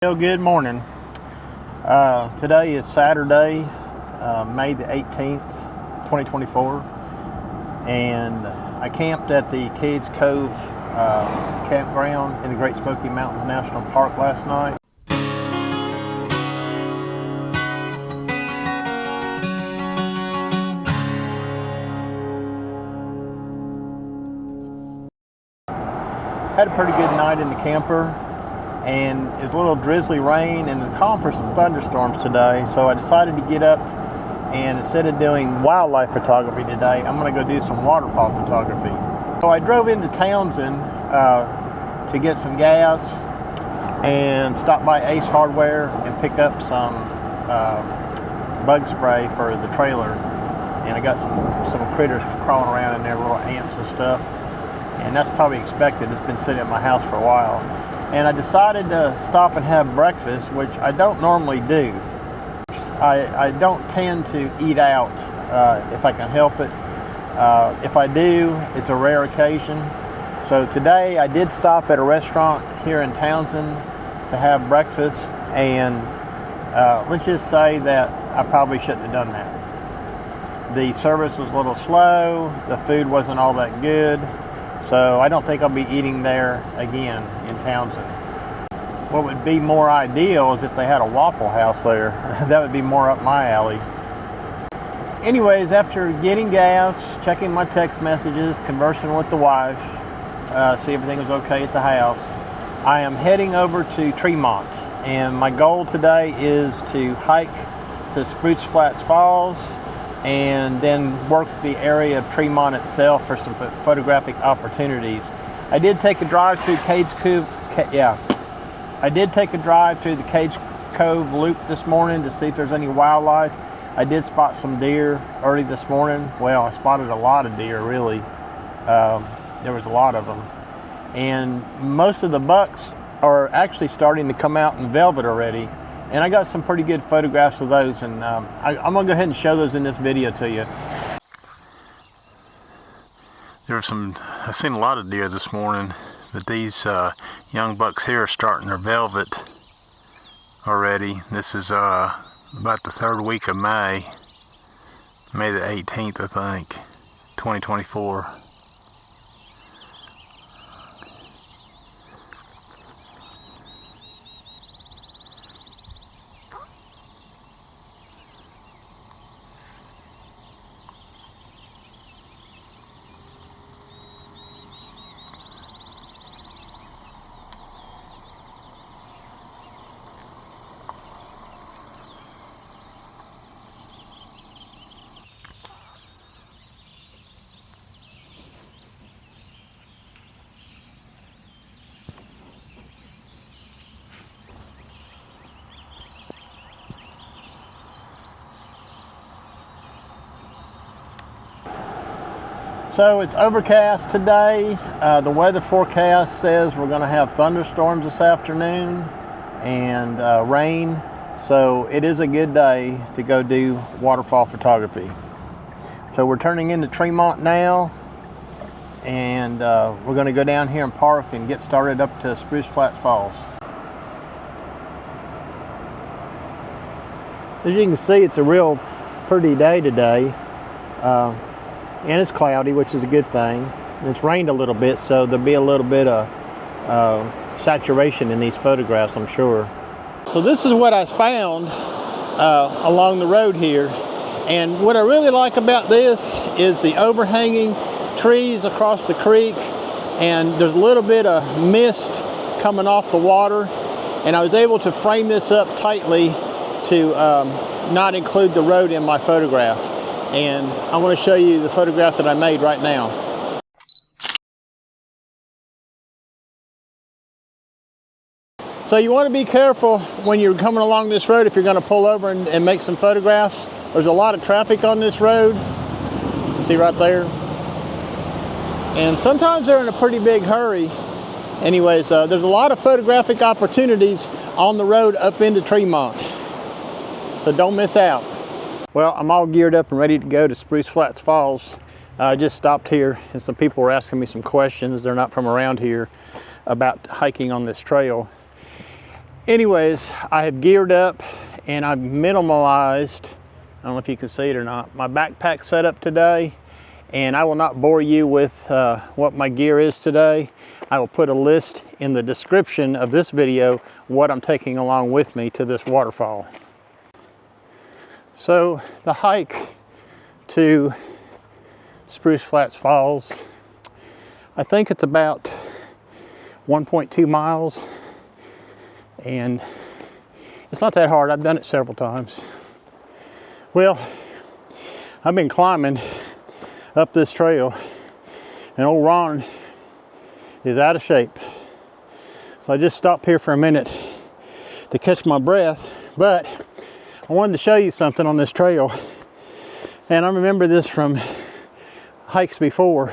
Well, good morning. Today is Saturday, May the 18th, 2024, and I camped at the Cascades Cove campground in the Great Smoky Mountains National Park last night. Had a pretty good night in the camper, and it was a little drizzly rain and it's calling for some thunderstorms today, so I decided to get up, and instead of doing wildlife photography today, I'm going to go do some waterfall photography. So I drove into Townsend to get some gas and stopped by Ace Hardware and pick up some bug spray for the trailer, and I got some critters crawling around in there, little ants and stuff, and that's probably expected. It's been sitting at my house for a while. And I decided to stop and have breakfast, which I don't normally do. I don't tend to eat out if I can help it. If I do, it's a rare occasion. So today I did stop at a restaurant here in Townsend to have breakfast, and let's just say that I probably shouldn't have done that. The service was a little slow, the food wasn't all that good. So I don't think I'll be eating there again in Townsend. What would be more ideal is if they had a Waffle House there. That would be more up my alley. Anyways, after getting gas, checking my text messages, conversing with the wife, see everything was okay at the house, I am heading over to Tremont. And my goal today is to hike to Spruce Flats Falls and then work the area of Tremont itself for some photographic opportunities. I did take a drive through I did take a drive through the Cage Cove loop this morning to see if there's any wildlife. I did spot some deer early this morning. Well, I spotted a lot of deer, really. There was a lot of them. And most of the bucks are actually starting to come out in velvet already. And I got some pretty good photographs of those, and I'm going to go ahead and show those in this video to you. I've seen a lot of deer this morning, but these young bucks here are starting their velvet already. This is about the third week of May the 18th, I think, 2024. So it's overcast today. The weather forecast says we're going to have thunderstorms this afternoon and rain. So it is a good day to go do waterfall photography. So we're turning into Tremont now, and we're going to go down here and park and get started up to Spruce Flats Falls. As you can see, it's a real pretty day today. And it's cloudy, which is a good thing. It's rained a little bit, so there'll be a little bit of saturation in these photographs, I'm sure. So this is what I found along the road here. And what I really like about this is the overhanging trees across the creek, and there's a little bit of mist coming off the water. And I was able to frame this up tightly to not include the road in my photograph. And I want to show you the photograph that I made right now. So you want to be careful when you're coming along this road if you're going to pull over and make some photographs. There's a lot of traffic on this road. See right there? And sometimes they're in a pretty big hurry. Anyways, there's a lot of photographic opportunities on the road up into Tremont. So don't miss out. Well, I'm all geared up and ready to go to Spruce Flats Falls. I just stopped here and some people were asking me some questions. They're not from around here about hiking on this trail. Anyways, I have geared up and I've minimalized, I don't know if you can see it or not, my backpack setup today. And I will not bore you with what my gear is today. I will put a list in the description of this video what I'm taking along with me to this waterfall. So the hike to Spruce Flats Falls, I think it's about 1.2 miles, and it's not that hard. I've done it several times. Well, I've been climbing up this trail and old Ron is out of shape. So I just stopped here for a minute to catch my breath, but I wanted to show you something on this trail. And I remember this from hikes before,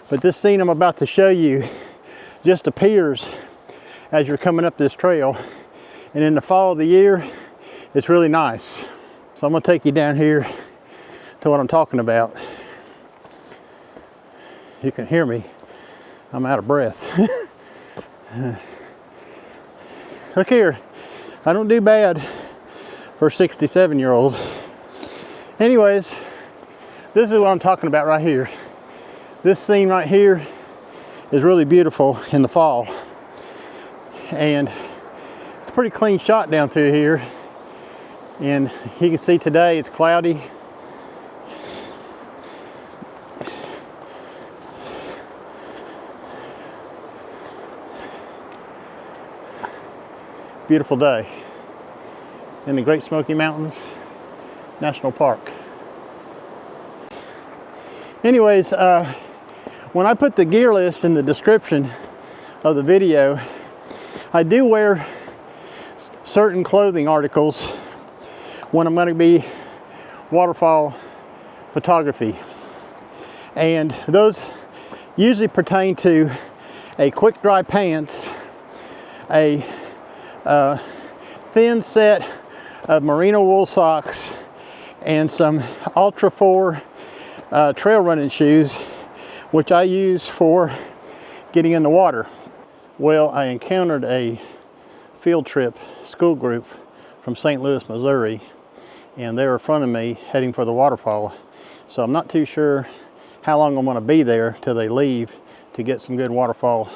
but this scene I'm about to show you just appears as you're coming up this trail. And in the fall of the year, it's really nice. So I'm gonna take you down here to what I'm talking about. You can hear me. I'm out of breath. Look here. I don't do bad for a 67-year-old. Anyways, this is what I'm talking about right here. This scene right here is really beautiful in the fall. And it's a pretty clean shot down through here. And you can see today it's cloudy. Beautiful day in the Great Smoky Mountains National Park. Anyways, when I put the gear list in the description of the video, I do wear certain clothing articles when I'm going to be waterfall photography. And those usually pertain to a quick dry pants, a thin set of merino wool socks, and some Ultra 4 trail running shoes, which I use for getting in the water. Well, I encountered a field trip school group from St. Louis, Missouri, and they were in front of me heading for the waterfall. So I'm not too sure how long I'm going to be there till they leave to get some good waterfall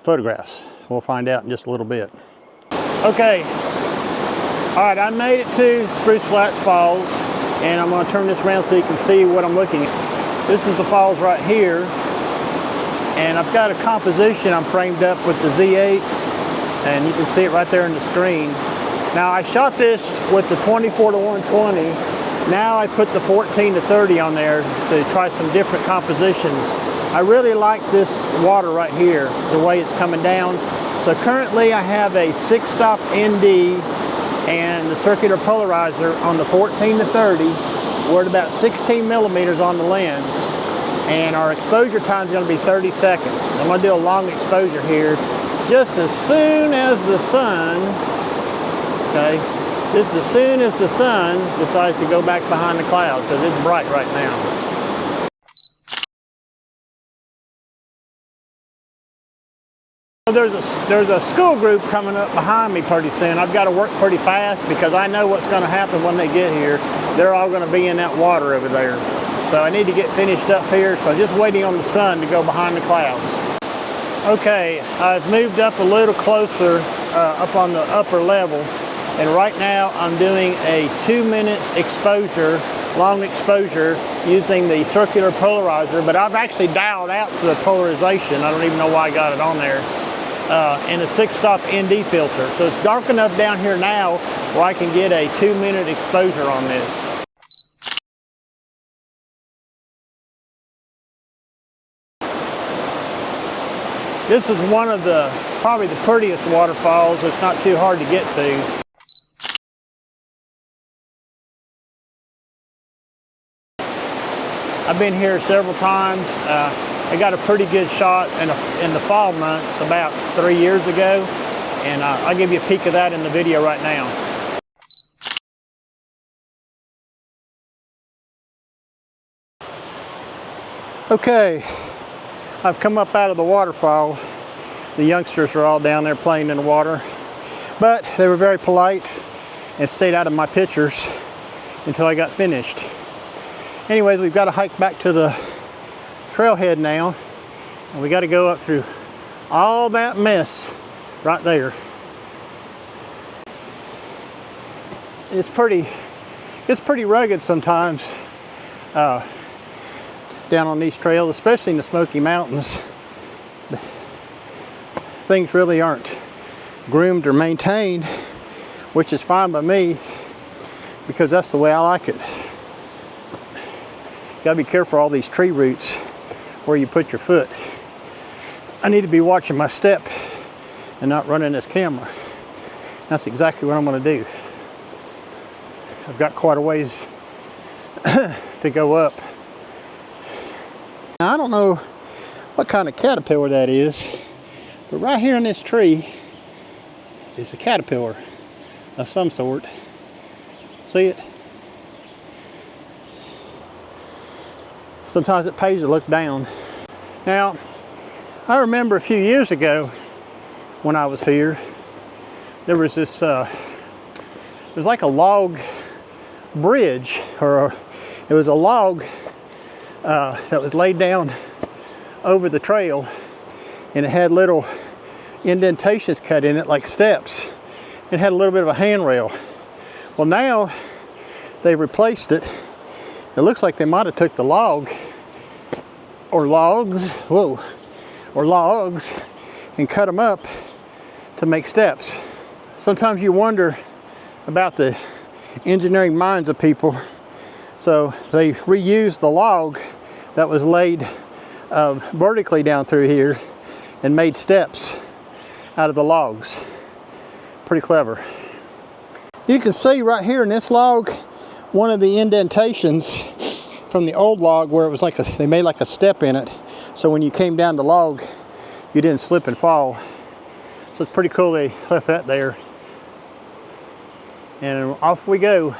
photographs. We'll find out in just a little bit. Okay, all right, I made it to Spruce Flats Falls, and I'm going to turn this around so you can see what I'm looking at. This is the falls right here, and I've got a composition I'm framed up with the Z8, and you can see it right there on the screen. Now I shot this with the 24 to 120. Now I put the 14 to 30 on there to try some different compositions. I really like this water right here, the way it's coming down. So currently I have a 6-stop ND and the circular polarizer on the 14 to 30. We're at about 16 millimeters on the lens, and our exposure time is going to be 30 seconds. I'm going to do a long exposure here just as soon as the sun, okay, just as soon as the sun decides to go back behind the clouds, because it's bright right now. There's a school group coming up behind me pretty soon. I've got to work pretty fast because I know what's going to happen when they get here. They're all going to be in that water over there. So I need to get finished up here, so just waiting on the sun to go behind the clouds. Okay, I've moved up a little closer up on the upper level, and right now I'm doing a 2-minute exposure, long exposure, using the circular polarizer, but I've actually dialed out to the polarization. I don't even know why I got it on there. And a 6-stop ND filter. So it's dark enough down here now where I can get a 2-minute exposure on this. This is one of probably the prettiest waterfalls. It's not too hard to get to. I've been here several times. I got a pretty good shot in the fall months about 3 years ago, and I'll give you a peek of that in the video right now. Okay, I've come up out of the waterfall. The youngsters are all down there playing in the water. But they were very polite and stayed out of my pictures until I got finished. Anyways, we've got to hike back to the trailhead now, and we got to go up through all that mess right there. It's pretty rugged sometimes down on these trails, especially in the Smoky Mountains. Things really aren't groomed or maintained, which is fine by me because that's the way I like it. Gotta be careful all these tree roots where you put your foot. I need to be watching my step and not running this camera. That's exactly what I'm gonna do. I've got quite a ways to go up. Now, I don't know what kind of caterpillar that is, but right here in this tree is a caterpillar of some sort. See it? Sometimes it pays to look down. Now, I remember a few years ago when I was here, there was this, it was like a log bridge, or it was a log that was laid down over the trail, and it had little indentations cut in it like steps. It had a little bit of a handrail. Well, now they've replaced it. It looks like they might have took the log or logs and cut them up to make steps. Sometimes you wonder about the engineering minds of people. So they reused the log that was laid vertically down through here and made steps out of the logs. Pretty clever. You can see right here in this log one of the indentations from the old log where it was like they made like a step in it, so when you came down the log you didn't slip and fall. So it's pretty cool they left that there. And off we go.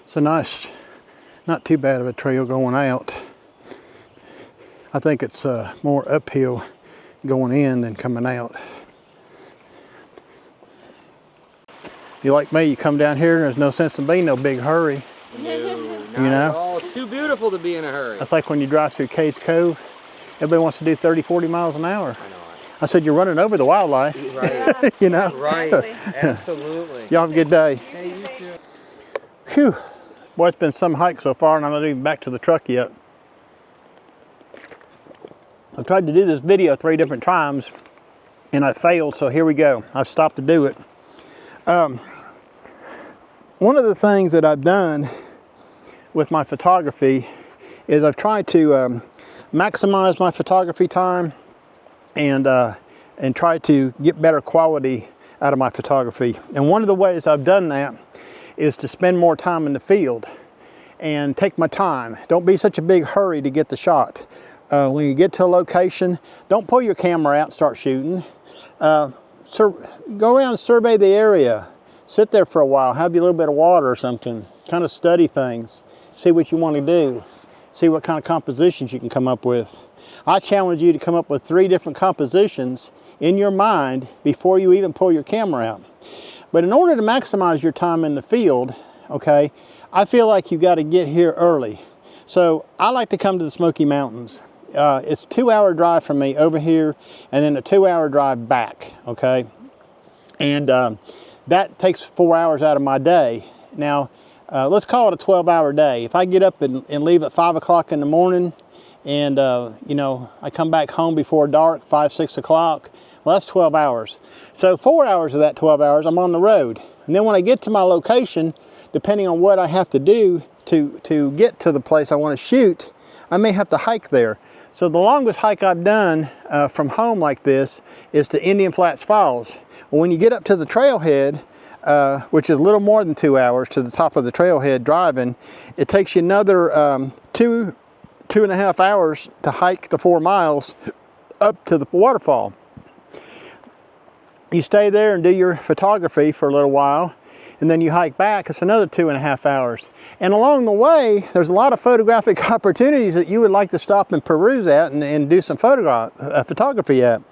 It's a nice, not too bad of a trail going out. I think it's more uphill going in than coming out. If you like me, you come down here, there's no sense in being no big hurry. No, not you know? at all. It's too beautiful to be in a hurry. That's like when you drive through Cascades Cove. Everybody wants to do 30, 40 miles an hour. I know. I said, you're running over the wildlife. Right. Yeah, you know? Right. Absolutely. Y'all have a good day. Hey, you too. Phew. Boy, it's been some hike so far, and I'm not even back to the truck yet. I've tried to do this video 3 different times, and I failed, so here we go. I've stopped to do it. One of the things that I've done with my photography is I've tried to maximize my photography time and try to get better quality out of my photography. And one of the ways I've done that is to spend more time in the field and take my time. Don't be such a big hurry to get the shot. When you get to a location, don't pull your camera out and start shooting. Go around and survey the area. Sit there for a while, have you a little bit of water or something. Kind of study things, see what you want to do, see what kind of compositions you can come up with. I challenge you to come up with 3 different compositions in your mind before you even pull your camera out. But in order to maximize your time in the field, okay, I feel like you've got to get here early. So I like to come to the Smoky Mountains. It's a 2-hour drive from me over here, and then a 2-hour drive back, okay? And that takes 4 hours out of my day. Now, let's call it a 12-hour day. If I get up and leave at 5 o'clock in the morning, and you know, I come back home before dark, 5, 6 o'clock, well, that's 12 hours. So 4 hours of that 12 hours, I'm on the road. And then when I get to my location, depending on what I have to do to get to the place I want to shoot, I may have to hike there. So the longest hike I've done from home like this is to Indian Flats Falls. Well, when you get up to the trailhead, which is a little more than 2 hours to the top of the trailhead driving, it takes you another 2.5 hours to hike the 4 miles up to the waterfall. You stay there and do your photography for a little while, and then you hike back, it's another 2.5 hours. And along the way, there's a lot of photographic opportunities that you would like to stop and peruse at and do some photography at.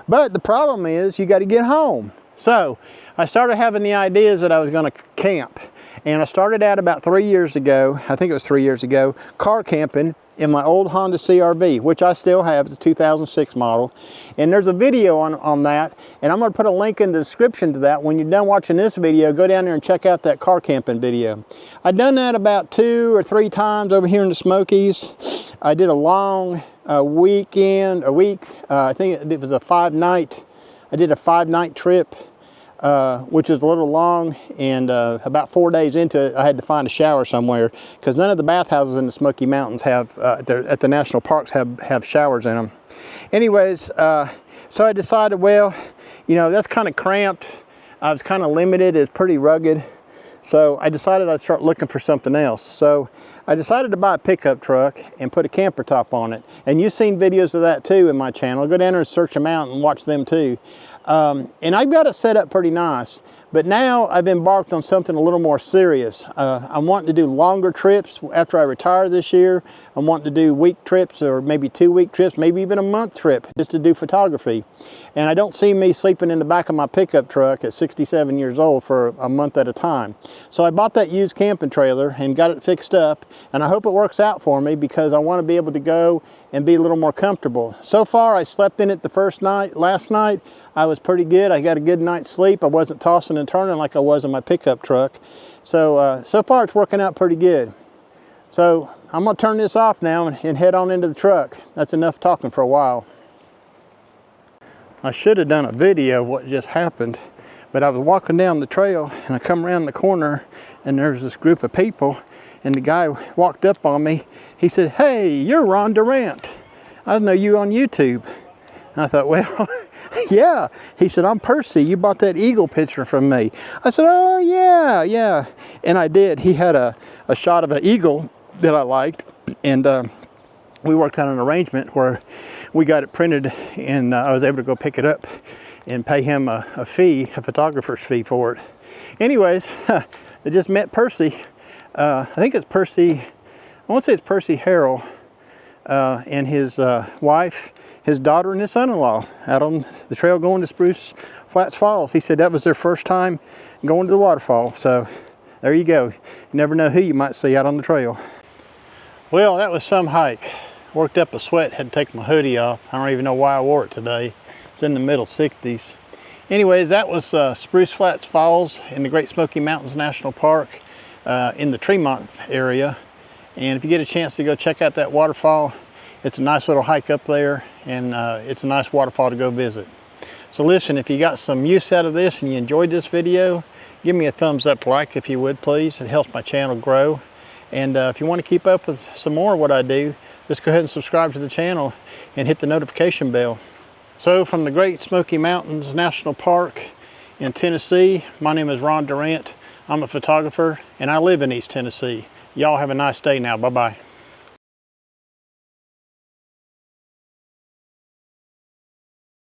But the problem is you got to get home. So I started having the ideas that I was going to camp. And I started out about 3 years ago, I think it was 3 years ago, car camping in my old Honda CR-V, which I still have, the 2006 model. And there's a video on that, and I'm going to put a link in the description to that. When you're done watching this video, go down there and check out that car camping video. I've done that about 2 or 3 times over here in the Smokies. I did a long weekend, I think it was a 5-night, I did a 5-night trip. Which is a little long, and about 4 days into it, I had to find a shower somewhere because none of the bathhouses in the Smoky Mountains have, at the national parks have showers in them. Anyways, so I decided, well, you know, that's kind of cramped. I was kind of limited. It's pretty rugged. So I decided I'd start looking for something else. So I decided to buy a pickup truck and put a camper top on it. And you've seen videos of that too in my channel. Go down there and search them out and watch them too. And I've got it set up pretty nice, but now I've embarked on something a little more serious. I'm wanting to do longer trips after I retire this year. I'm wanting to do week trips or maybe 2-week trips, maybe even a month trip just to do photography. And I don't see me sleeping in the back of my pickup truck at 67 years old for a month at a time. So I bought that used camping trailer and got it fixed up, and I hope it works out for me because I want to be able to go and be a little more comfortable. So far, I slept in it the first night. Last night, I was pretty good. I got a good night's sleep. I wasn't tossing and turning like I was in my pickup truck. So, so far it's working out pretty good. So I'm gonna turn this off now and head on into the truck. That's enough talking for a while. I should have done a video of what just happened, but I was walking down the trail and I come around the corner and there's this group of people, and the guy walked up on me. He said, "Hey, you're Ron Durant. I know you on YouTube." And I thought, well, yeah. He said, "I'm Percy. You bought that eagle picture from me." I said, "Oh, yeah, yeah." And I did. He had a shot of an eagle that I liked, and we worked out an arrangement where we got it printed, and I was able to go pick it up and pay him a fee, a photographer's fee for it. Anyways, I just met Percy. I think it's Percy, I want to say it's Percy Harrell, and his wife, his daughter, and his son-in-law out on the trail going to Spruce Flats Falls. He said that was their first time going to the Waterfall. So there you go. You never know who you might see out on the trail. Well, that was some hike. Worked up a sweat, had to take my hoodie off. I don't even know why I wore it today. It's in the middle 60s. Anyways, that was Spruce Flats Falls in the Great Smoky Mountains National Park in the Tremont area. And if you get a chance to go check out that waterfall, it's a nice little hike up there, and it's a nice waterfall to go visit. So listen, if you got some use out of this and you enjoyed this video, give me a thumbs up like if you would, please. It helps my channel grow. And if you want to keep up with some more of what I do, just go ahead and subscribe to the channel and hit the notification bell. So from the Great Smoky Mountains National Park in Tennessee, my name is Ron Durant. I'm a photographer and I live in East Tennessee. Y'all have a nice day now. Bye-bye.